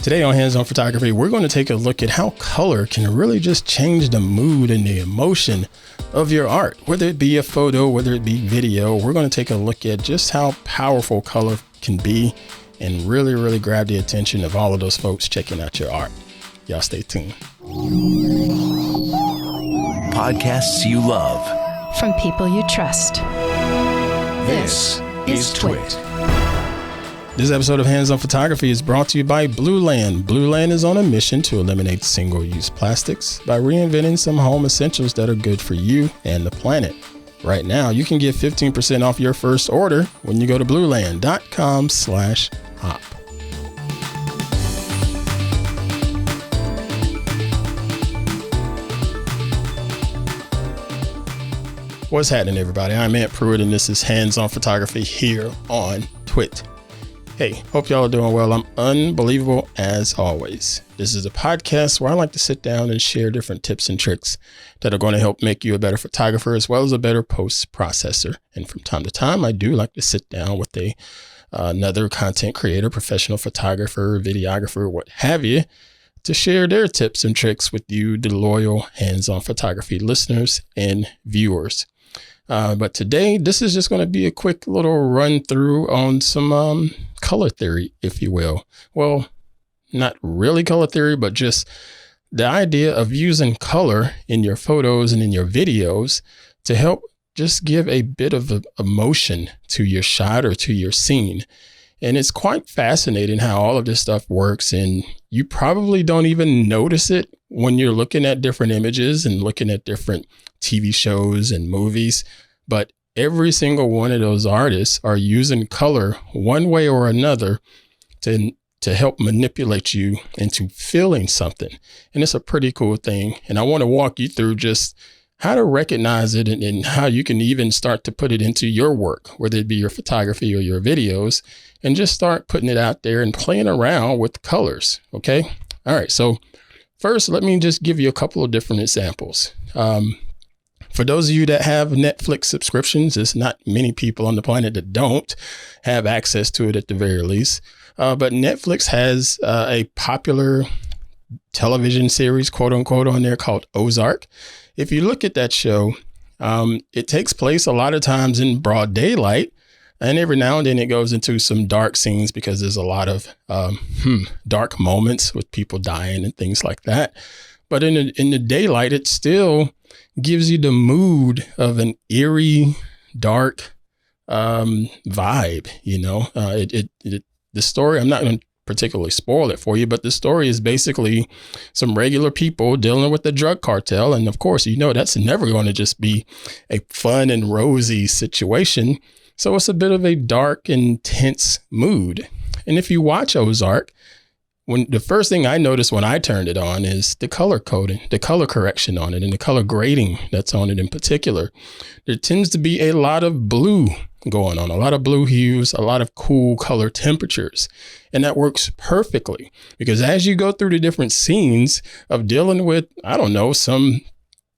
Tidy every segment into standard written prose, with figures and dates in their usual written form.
Today on Hands On Photography, we're going to take a look at how color can really just change the mood and the emotion of your art, whether it be a photo, whether it be video. We're going to take a look at just how powerful color can be and really grab the attention of all of those folks checking out your art. Y'all stay tuned. Podcasts you love from people you trust. This is TWiT. This episode of Hands On Photography is brought to you by Blueland. Blueland is on a mission to eliminate single-use plastics by reinventing some home essentials that are good for you and the planet. Right now, you can get 15% off your first order when you go to blueland.com/hop. What's happening, everybody? I'm Pruitt, and this is Hands On Photography here on TWiT. Hey, hope y'all are doing well. I'm unbelievable as always. This is a podcast where I like to sit down and share different tips and tricks that are going to help make you a better photographer as well as a better post processor. And from time to time, I do like to sit down with another content creator, professional photographer, videographer, what have you, to share their tips and tricks with you, the loyal Hands-On Photography listeners and viewers. But today, this is just going to be a quick little run through on some color theory, if you will. Well, not really color theory, but just the idea of using color in your photos and in your videos to help just give a bit of emotion to your shot or to your scene. And it's quite fascinating how all of this stuff works. And you probably don't even notice it when you're looking at different images and looking at different TV shows and movies. But every single one of those artists are using color one way or another to help manipulate you into feeling something. And it's a pretty cool thing. And I want to walk you through just how to recognize it and how you can even start to put it into your work, whether it be your photography or your videos, and just start putting it out there and playing around with colors. Okay. All right. So first, let me just give you a couple of different examples. For those of you that have Netflix subscriptions, there's not many people on the planet that don't have access to it at the very least. But Netflix has a popular television series, quote unquote, on there called Ozark. If you look at that show, it takes place a lot of times in broad daylight. And every now and then it goes into some dark scenes because there's a lot of dark moments with people dying and things like that. But in the daylight, it still gives you the mood of an eerie, dark vibe. You know, the story, I'm not going to particularly spoil it for you, but the story is basically some regular people dealing with the drug cartel. And of course, you know, that's never going to just be a fun and rosy situation. So it's a bit of a dark, intense mood. And if you watch Ozark, when the first thing I noticed when I turned it on is the color coding, the color correction on it, and the color grading that's on it in particular. There tends to be a lot of blue going on, a lot of blue hues, a lot of cool color temperatures. And that works perfectly because as you go through the different scenes of dealing with, I don't know, some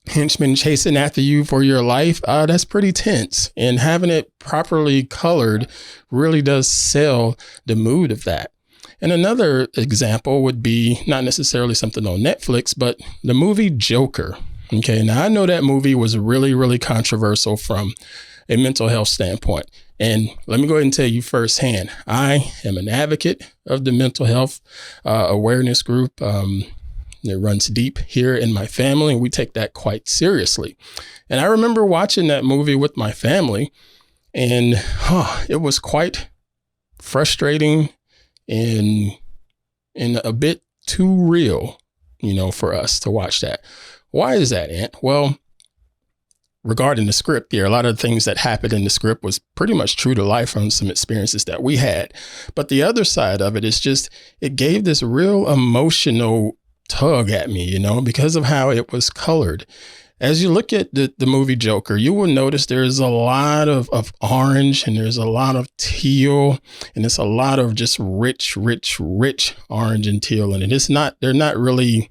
henchman chasing after you for your life, that's pretty tense. And having it properly colored really does sell the mood of that. And another example would be not necessarily something on Netflix, but the movie Joker. Okay, now I know that movie was really controversial from a mental health standpoint. And let me go ahead and tell you firsthand, I am an advocate of the mental health awareness group. It runs deep here in my family, and we take that quite seriously. And I remember watching that movie with my family, and it was quite frustrating and a bit too real, you know, for us to watch that. Why is that, Ant? Well, regarding the script here, a lot of the things that happened in the script was pretty much true to life from some experiences that we had. But the other side of it is just, it gave this real emotional tug at me, you know, because of how it was colored. As you look at the movie Joker, you will notice there's a lot of orange and there's a lot of teal and it's a lot of just rich orange and teal. And they're not really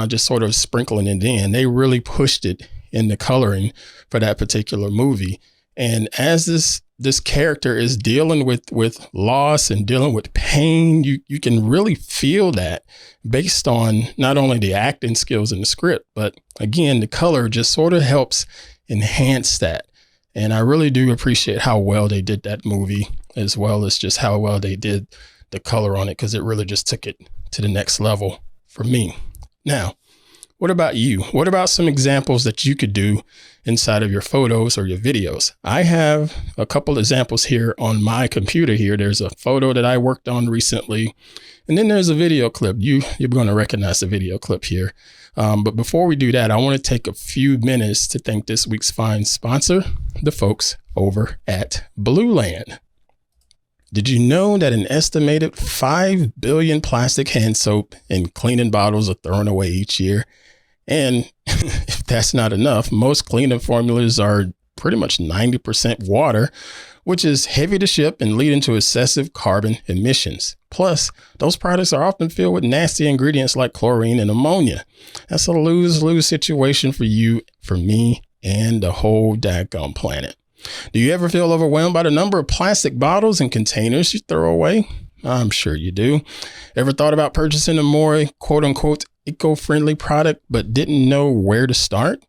just sort of sprinkling it in. They really pushed it in the coloring for that particular movie. And as this character is dealing with loss and dealing with pain, you can really feel that based on not only the acting skills in the script, but again, the color just sort of helps enhance that. And I really do appreciate how well they did that movie, as well as just how well they did the color on it, because it really just took it to the next level for me. Now, what about you? What about some examples that you could do inside of your photos or your videos? I have a couple examples here on my computer here. There's a photo that I worked on recently, and then there's a video clip. You're going to recognize the video clip here. But before we do that, I want to take a few minutes to thank this week's fine sponsor, the folks over at Blueland. Did you know that an estimated 5 billion plastic hand soap and cleaning bottles are thrown away each year? And if that's not enough, most cleaning formulas are pretty much 90% water, which is heavy to ship and leading to excessive carbon emissions. Plus, those products are often filled with nasty ingredients like chlorine and ammonia. That's a lose-lose situation for you, for me, and the whole daggone planet. Do you ever feel overwhelmed by the number of plastic bottles and containers you throw away? I'm sure you do. Ever thought about purchasing a more quote-unquote eco-friendly product but didn't know where to start?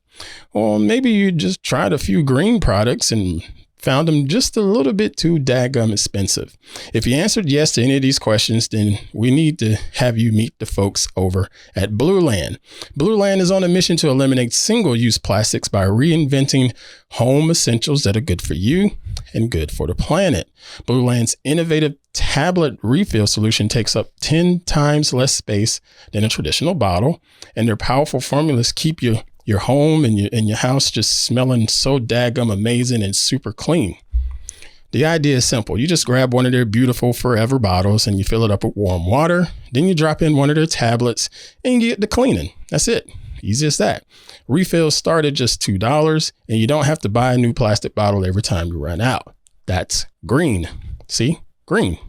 Or maybe you just tried a few green products and found them just a little bit too daggum expensive. If you answered yes to any of these questions, then we need to have you meet the folks over at Blueland. Blueland is on a mission to eliminate single-use plastics by reinventing home essentials that are good for you and good for the planet. Blueland's innovative tablet refill solution takes up 10 times less space than a traditional bottle, and their powerful formulas keep your home and your house just smelling so daggum amazing and super clean. The idea is simple. You just grab one of their beautiful forever bottles and you fill it up with warm water. Then you drop in one of their tablets and you get the cleaning. That's it. Easy as that. Refills start at just $2 and you don't have to buy a new plastic bottle every time you run out. That's green. See? Green.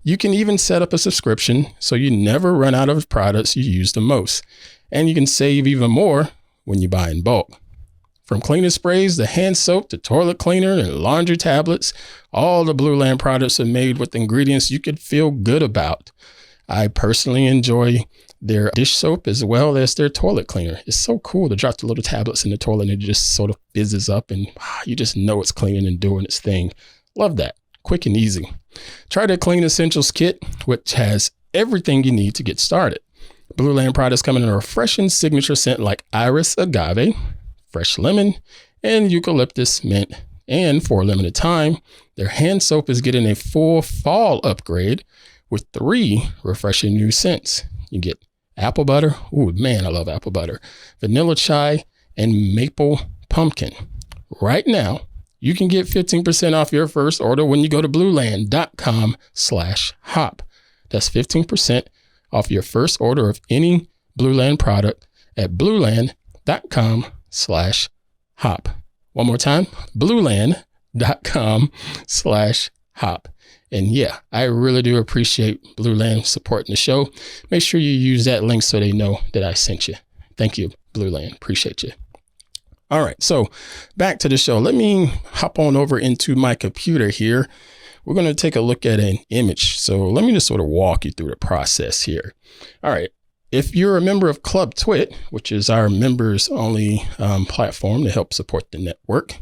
You can even set up a subscription so you never run out of products you use the most. And you can save even more when you buy in bulk. From cleaning sprays to hand soap to toilet cleaner and laundry tablets, all the Blueland products are made with ingredients you could feel good about. I personally enjoy their dish soap as well as their toilet cleaner. It's so cool to drop the little tablets in the toilet and it just sort of fizzes up and you just know it's cleaning and doing its thing. Love that. Quick and easy. Try their Clean Essentials kit, which has everything you need to get started. Blueland products come in a refreshing signature scent like iris agave, fresh lemon, and eucalyptus mint. And for a limited time, their hand soap is getting a full fall upgrade with 3 refreshing new scents. You get apple butter. Ooh, man, I love apple butter. Vanilla chai and maple pumpkin. Right now, you can get 15% off your first order when you go to blueland.com/hop. That's 15% off your first order of any Blueland product at blueland.com/hop. One more time, blueland.com/hop. And yeah, I really do appreciate Blueland supporting the show. Make sure you use that link so they know that I sent you. Thank you, Blueland. Appreciate you. All right, so back to the show. Let me hop on over into my computer here. We're going to take a look at an image. So let me just sort of walk you through the process here. All right. If you're a member of Club TWiT, which is our members only platform to help support the network.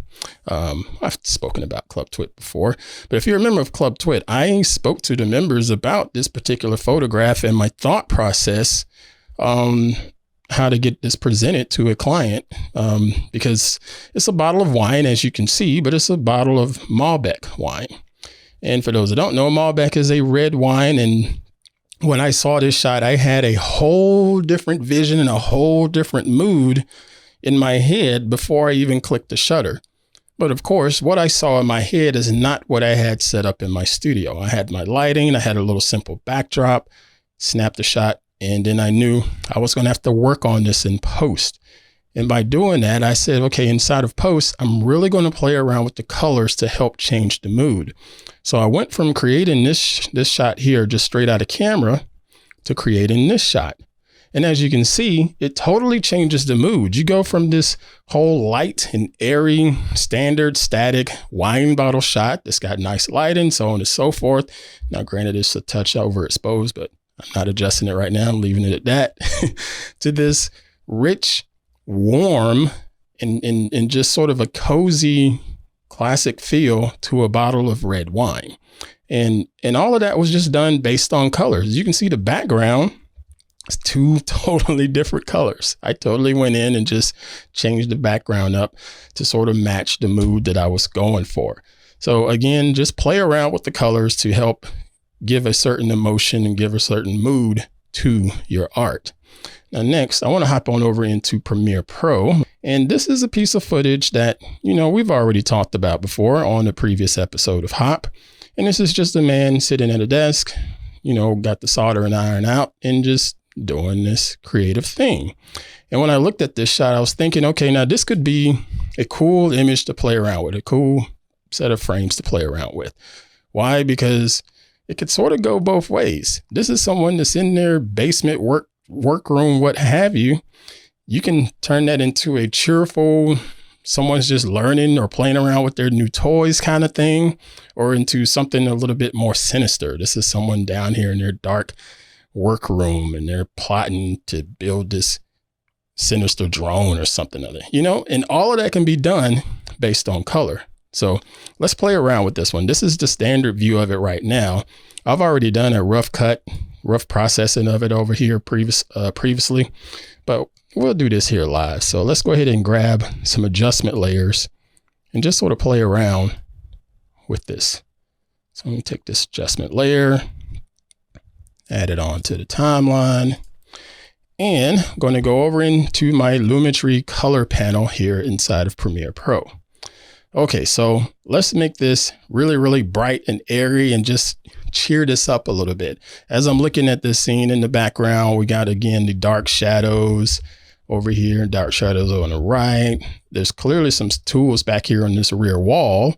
I've spoken about Club TWiT before, but if you're a member of Club TWiT, I spoke to the members about this particular photograph and my thought process on how to get this presented to a client, because it's a bottle of wine, as you can see, but it's a bottle of Malbec wine. And for those that don't know, Malbec is a red wine. And when I saw this shot, I had a whole different vision and a whole different mood in my head before I even clicked the shutter. But of course, what I saw in my head is not what I had set up in my studio. I had my lighting, I had a little simple backdrop, snapped the shot, and then I knew I was going to have to work on this in post. And by doing that, I said, okay, inside of post, I'm really going to play around with the colors to help change the mood. So I went from creating this shot here just straight out of camera to creating this shot. And as you can see, it totally changes the mood. You go from this whole light and airy, standard, static wine bottle shot that's got nice lighting, so on and so forth. Now, granted, it's a touch overexposed, but I'm not adjusting it right now. I'm leaving it at that. To this rich, warm, and just sort of a cozy, classic feel to a bottle of red wine. And all of that was just done based on colors. You can see the background. It's two totally different colors. I totally went in and just changed the background up to sort of match the mood that I was going for. So again, just play around with the colors to help give a certain emotion and give a certain mood to your art. Now, next, I want to hop on over into Premiere Pro. And this is a piece of footage that, we've already talked about before on a previous episode of Hop. And this is just a man sitting at a desk, got the soldering iron out and just doing this creative thing. And when I looked at this shot, I was thinking, okay, now this could be a cool image to play around with, a cool set of frames to play around with. Why? Because it could sort of go both ways. This is someone that's in their basement workroom, what have you. You can turn that into a cheerful, someone's just learning or playing around with their new toys kind of thing, or into something a little bit more sinister. This is someone down here in their dark workroom and they're plotting to build this sinister drone or something other, and all of that can be done based on color. So let's play around with this one. This is the standard view of it right now. I've already done a rough processing of it over here previously, but we'll do this here live. So let's go ahead and grab some adjustment layers and just sort of play around with this. So let me take this adjustment layer, add it on to the timeline, and I'm going to go over into my Lumetri color panel here inside of Premiere Pro. Okay, so let's make this really, really bright and airy and just cheer this up a little bit. As I'm looking at this scene in the background, we got, again, the dark shadows over here, dark shadows on the right. There's clearly some tools back here on this rear wall,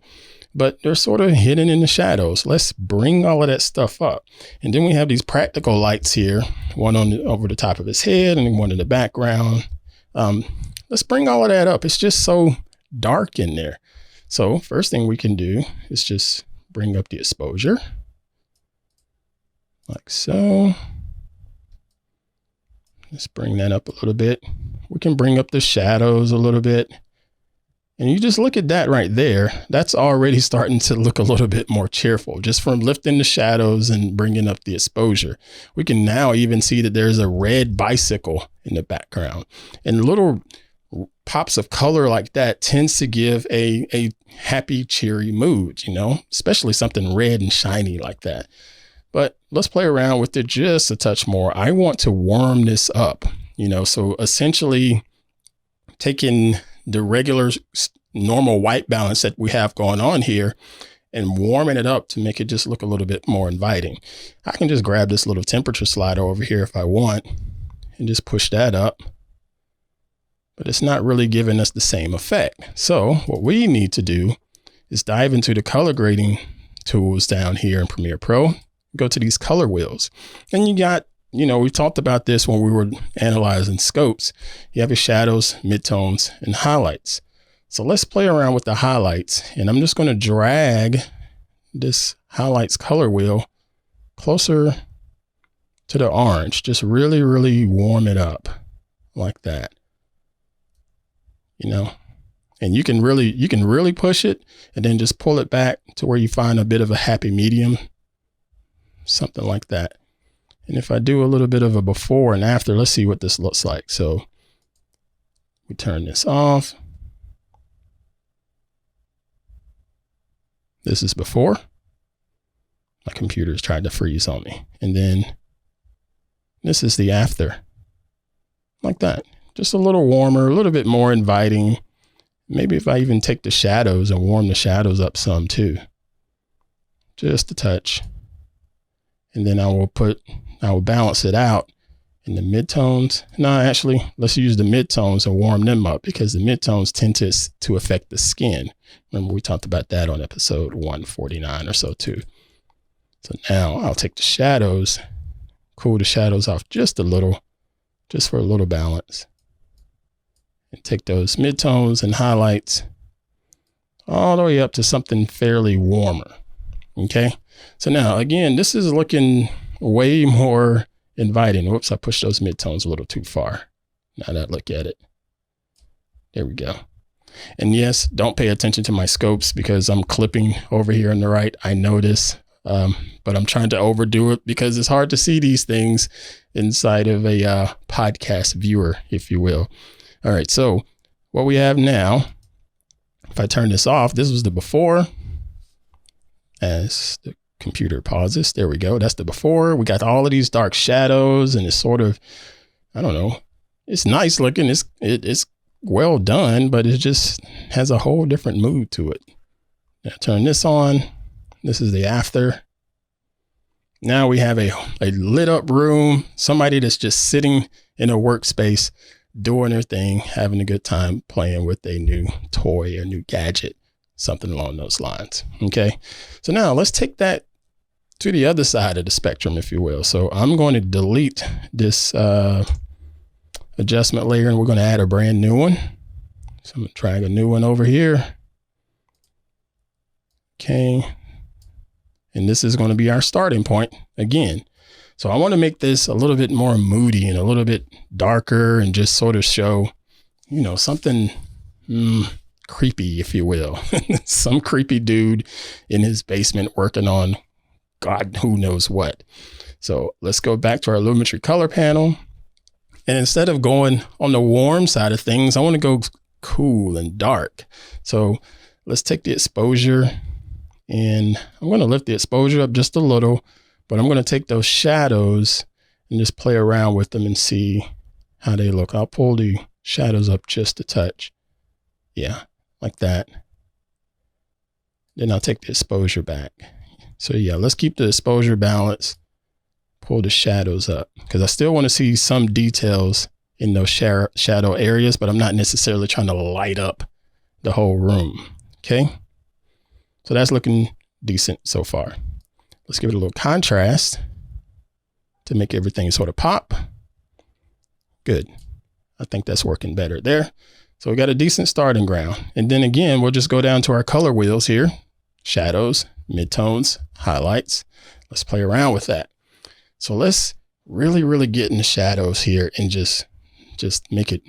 but they're sort of hidden in the shadows. Let's bring all of that stuff up. And then we have these practical lights here, one over the top of his head and one in the background. Let's bring all of that up. It's just so dark in there. So first thing we can do is just bring up the exposure like so. Let's bring that up a little bit. We can bring up the shadows a little bit. And you just look at that right there. That's already starting to look a little bit more cheerful just from lifting the shadows and bringing up the exposure. We can now even see that there's a red bicycle in the background, and little pops of color like that tends to give a happy, cheery mood, especially something red and shiny like that. But let's play around with it just a touch more. I want to warm this up, so essentially taking the regular normal white balance that we have going on here and warming it up to make it just look a little bit more inviting. I can just grab this little temperature slider over here if I want and just push that up, but it's not really giving us the same effect. So what we need to do is dive into the color grading tools down here in Premiere Pro, go to these color wheels, and you got, we talked about this when we were analyzing scopes. You have your shadows, midtones, and highlights. So let's play around with the highlights, and I'm just going to drag this highlights color wheel closer to the orange. Just really, really warm it up like that, and you can really push it and then just pull it back to where you find a bit of a happy medium, something like that. And if I do a little bit of a before and after, let's see what this looks like. So we turn this off. This is before. My computer's tried to freeze on me. And then this is the after, like that. Just a little warmer, a little bit more inviting. Maybe if I even take the shadows and warm the shadows up some too, just a touch. And then I will balance it out in the midtones. No, actually, let's use the midtones and warm them up because the midtones tend to affect the skin. Remember, we talked about that on episode 149 or so too. So now I'll take the shadows, cool the shadows off just a little, just for a little balance. And take those midtones and highlights all the way up to something fairly warmer. Okay. So now again, this is looking way more inviting. Whoops, I pushed those midtones a little too far. Now that I look at it. There we go. And yes, don't pay attention to my scopes because I'm clipping over here on the right. I know this, but I'm trying to overdo it because it's hard to see these things inside of a podcast viewer, if you will. All right, so what we have now, if I turn this off, this was the before. As the computer pauses, there we go. That's the before. We got all of these dark shadows, and it's sort of, I don't know, it's nice looking. It's well done, but it just has a whole different mood to it. Now turn this on. This is the after. Now we have a lit up room, somebody that's just sitting in a workspace, doing their thing, having a good time playing with a new toy or new gadget, something along those lines. Okay. So now let's take that to the other side of the spectrum, if you will. So I'm going to delete this adjustment layer and we're going to add a brand new one. So I'm going to drag a new one over here. Okay. And this is going to be our starting point again. So I want to make this a little bit more moody and a little bit darker and just sort of show, you know, something creepy, if you will. Some creepy dude in his basement working on God, who knows what. So let's go back to our Lumetri color panel. And instead of going on the warm side of things, I want to go cool and dark. So let's take the exposure and I'm going to lift the exposure up just a little, but I'm going to take those shadows and just play around with them and see how they look. I'll pull the shadows up just a touch. Yeah, like that. Then I'll take the exposure back. So yeah, let's keep the exposure balance. Pull the shadows up because I still want to see some details in those shadow areas, but I'm not necessarily trying to light up the whole room. Okay. So that's looking decent so far. Let's give it a little contrast to make everything sort of pop. Good. I think that's working better there. So we got a decent starting ground. And then again, we'll just go down to our color wheels here. Shadows, midtones, highlights. Let's play around with that. So let's really get in the shadows here and just make it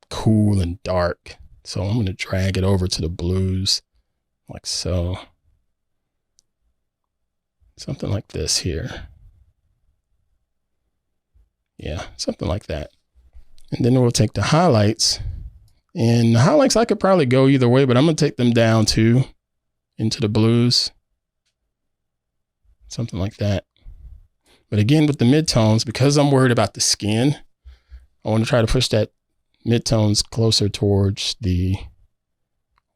cool and dark. So I'm going to drag it over to the blues like so. Something like this here. Yeah, something like that. And then we'll take the highlights. And the highlights, I could probably go either way, but I'm going to take them down too into the blues. Something like that. But again, with the midtones, because I'm worried about the skin, I want to try to push that midtones closer towards the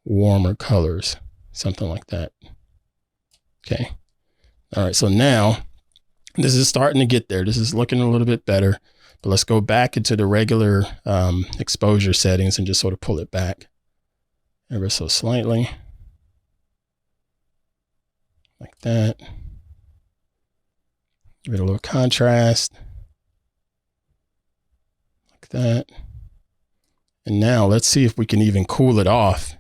warmer colors. Something like that. Okay. All right. So now this is starting to get there. This is looking a little bit better. But let's go back into the regular exposure settings and just sort of pull it back ever so slightly. Like that. Give it a little contrast. Like that. And now let's see if we can even cool it off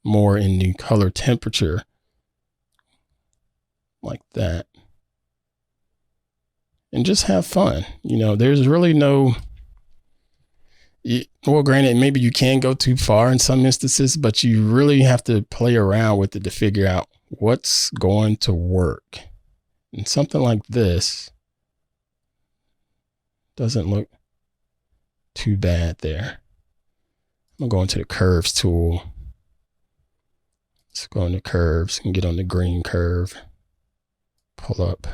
more in the color temperature. Like that. And just have fun. You know, there's really no, well, granted, maybe you can go too far in some instances, but you really have to play around with it to figure out what's going to work. And something like this doesn't look too bad there. I'm going to go into the curves tool. Let's go into curves and get on the green curve. Pull up.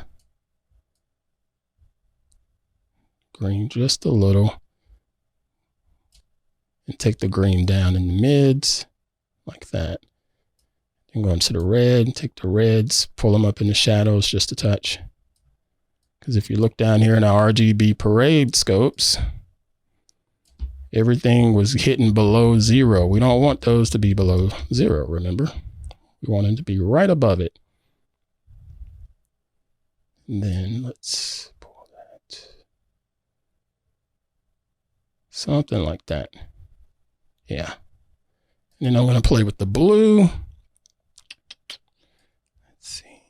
Green just a little. And take the green down in the mids like that. And go into the red, take the reds, pull them up in the shadows just a touch. Because if you look down here in our RGB parade scopes, everything was hitting below 0. We don't want those to be below 0, remember? We want them to be right above it. And then let's pull that. Something like that. Yeah. And then I'm going to play with the blue. Let's see.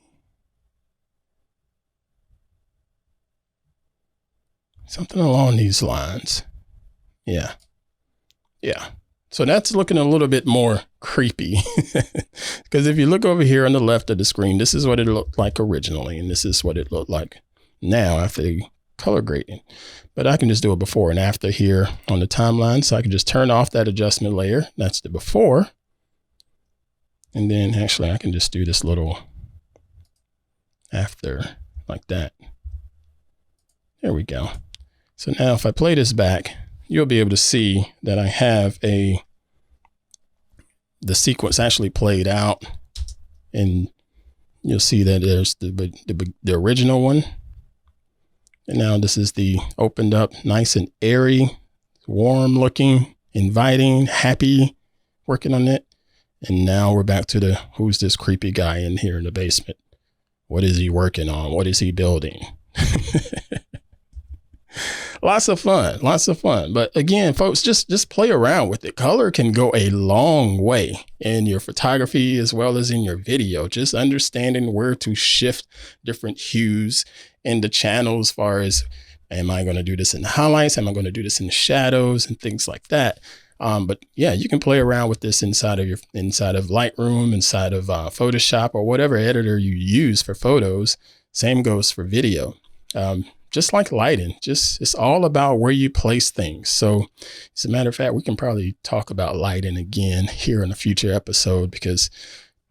Something along these lines. Yeah. Yeah. So that's looking a little bit more creepy because if you look over here on the left of the screen, this is what it looked like originally. And this is what it looked like now after the color grading. But I can just do a before and after here on the timeline. So I can just turn off that adjustment layer. That's the before. And then actually I can just do this little after like that. There we go. So now if I play this back, you'll be able to see that I have the sequence actually played out, and you'll see that there's the original one. And now this is the opened up, nice and airy, warm looking, inviting, happy, working on it. And now we're back to the, who's this creepy guy in here in the basement? What is he working on? What is he building? Lots of fun, lots of fun. But again, folks, just play around with it. Color can go a long way in your photography as well as in your video. Just understanding where to shift different hues in the channel as far as, am I going to do this in the highlights? Am I going to do this in the shadows and things like that? But yeah, you can play around with this inside of Lightroom, inside of Photoshop, or whatever editor you use for photos. Same goes for video. Just like lighting, it's all about where you place things. So as a matter of fact, we can probably talk about lighting again here in a future episode, because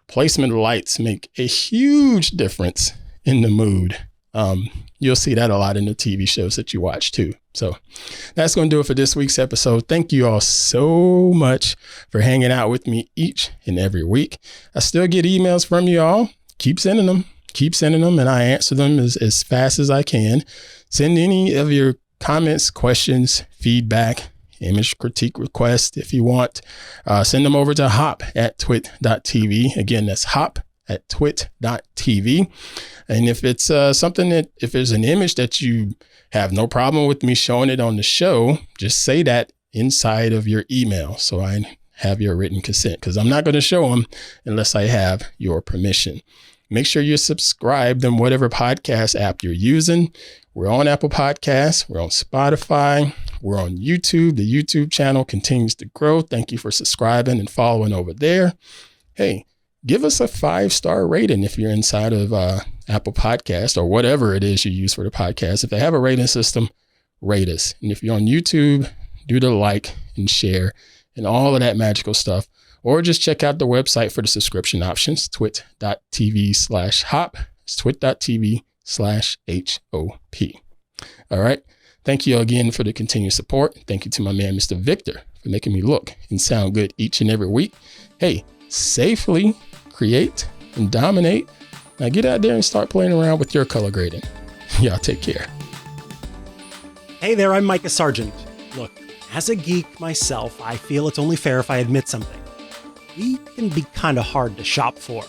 placement of lights make a huge difference in the mood. You'll see that a lot in the TV shows that you watch too. So that's going to do it for this week's episode. Thank you all so much for hanging out with me each and every week. I still get emails from you all. Keep sending them. And I answer them as fast as I can. Send any of your comments, questions, feedback, image critique requests if you want. Send them over to hop@twit.tv. Again, that's hop@twit.tv. And if it's if there's an image that you have no problem with me showing it on the show, just say that inside of your email so I have your written consent, because I'm not going to show them unless I have your permission. Make sure you're subscribed in whatever podcast app you're using. We're on Apple Podcasts. We're on Spotify. We're on YouTube. The YouTube channel continues to grow. Thank you for subscribing and following over there. Hey, give us a 5-star rating if you're inside of Apple Podcasts or whatever it is you use for the podcast. If they have a rating system, rate us. And if you're on YouTube, do the like and share and all of that magical stuff. Or just check out the website for the subscription options, twit.tv/hop. It's twit.tv/HOP. All right. Thank you again for the continued support. Thank you to my man, Mr. Victor, for making me look and sound good each and every week. Hey, safely create and dominate. Now get out there and start playing around with your color grading. Y'all take care. Hey there, I'm Micah Sargent. Look, as a geek myself, I feel it's only fair if I admit something. We can be kind of hard to shop for.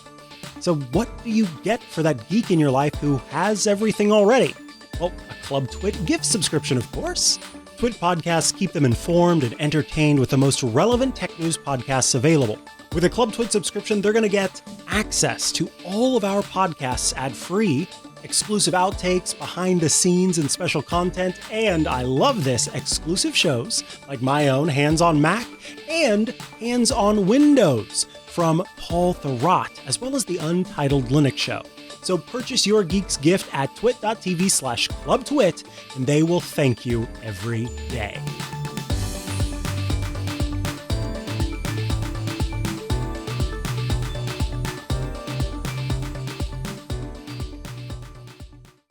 So what do you get for that geek in your life who has everything already? Well, a Club TWiT gift subscription, of course. TWiT podcasts keep them informed and entertained with the most relevant tech news podcasts available. With a Club TWiT subscription, they're going to get access to all of our podcasts ad-free, exclusive outtakes, behind the scenes and special content, and I love this, exclusive shows like my own Hands on Mac and Hands on Windows from Paul Thurrott, as well as the Untitled Linux Show. So purchase your geek's gift at twit.tv/clubtwit, and they will thank you every day.